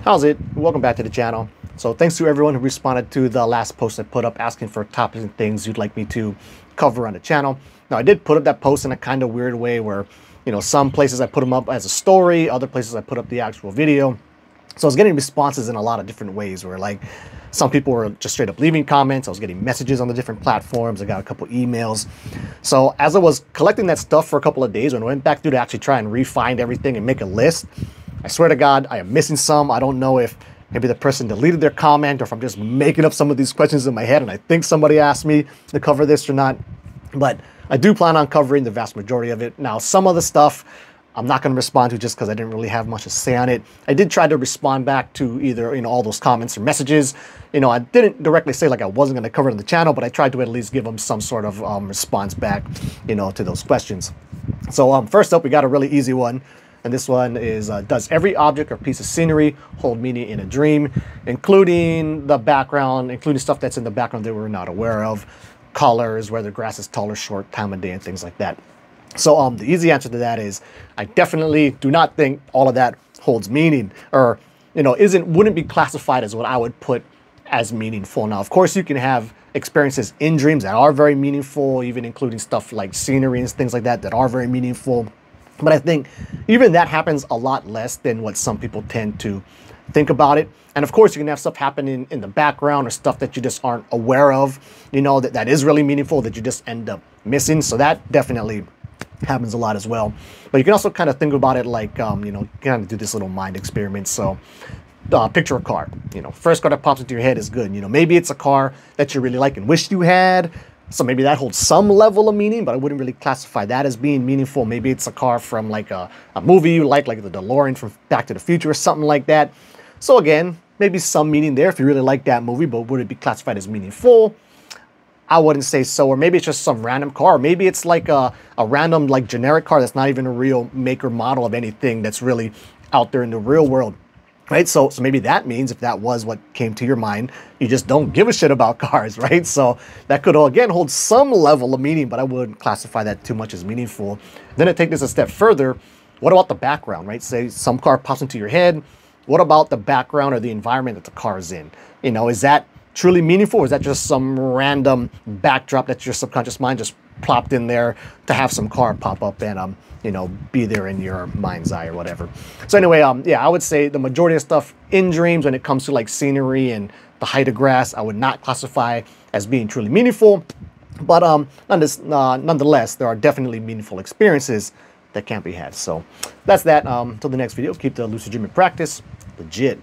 How's it? Welcome back to the channel. So thanks to everyone who responded to the last post I put up asking for topics and things you'd like me to cover on the channel. Now I did put up that post in a kind of weird way where, you know, some places I put them up as a story, other places I put up the actual video. So I was getting responses in a lot of different ways where like some people were just straight up leaving comments. I was getting messages on the different platforms. I got a couple emails. So as I was collecting that stuff for a couple of days, when I went back through to actually try and refine everything and make a list, I swear to God, I am missing some. I don't know if maybe the person deleted their comment or if I'm just making up some of these questions in my head and I think somebody asked me to cover this or not. But I do plan on covering the vast majority of it. Now, some of the stuff I'm not going to respond to just because I didn't really have much to say on it. I did try to respond back to either, you know, all those comments or messages. You know, I didn't directly say like I wasn't going to cover it on the channel, but I tried to at least give them some sort of response back, you know, to those questions. So first up, we got a really easy one. And this one is, does every object or piece of scenery hold meaning in a dream, including the background, including stuff that's in the background that we're not aware of, colors, whether grass is tall or short, time of day, and things like that. So the easy answer to that is I definitely do not think all of that holds meaning, or, you know, wouldn't be classified as what I would put as meaningful. Now, of course, you can have experiences in dreams that are very meaningful, even including stuff like scenery and things like that that are very meaningful. But I think even that happens a lot less than what some people tend to think about it. And of course, you can have stuff happening in the background or stuff that you just aren't aware of, you know, that is really meaningful that you just end up missing. So that definitely happens a lot as well. But you can also kind of think about it like, you know, kind of do this little mind experiment. So picture a car, you know, first car that pops into your head is good. You know, maybe it's a car that you really like and wish you had. So maybe that holds some level of meaning, but I wouldn't really classify that as being meaningful. Maybe it's a car from like a movie you like the DeLorean from Back to the Future or something like that. So again, maybe some meaning there if you really like that movie, but would it be classified as meaningful? I wouldn't say so. Or maybe it's just some random car. Or maybe it's like a random like generic car that's not even a real make or model of anything that's really out there in the real world. Right, so maybe that means if that was what came to your mind, you just don't give a shit about cars, right? So that could, again, hold some level of meaning, but I wouldn't classify that too much as meaningful. Then to take this a step further, what about the background, right? Say some car pops into your head. What about the background or the environment that the car is in? You know, is that truly meaningful, or is that just some random backdrop that your subconscious mind just plopped in there to have some car pop up and you know, be there in your mind's eye or whatever. So anyway, yeah, I would say the majority of stuff in dreams when it comes to like scenery and the height of grass, I would not classify as being truly meaningful. But nonetheless, there are definitely meaningful experiences that can't be had. So that's that. Till the next video, keep the lucid dreaming practice legit.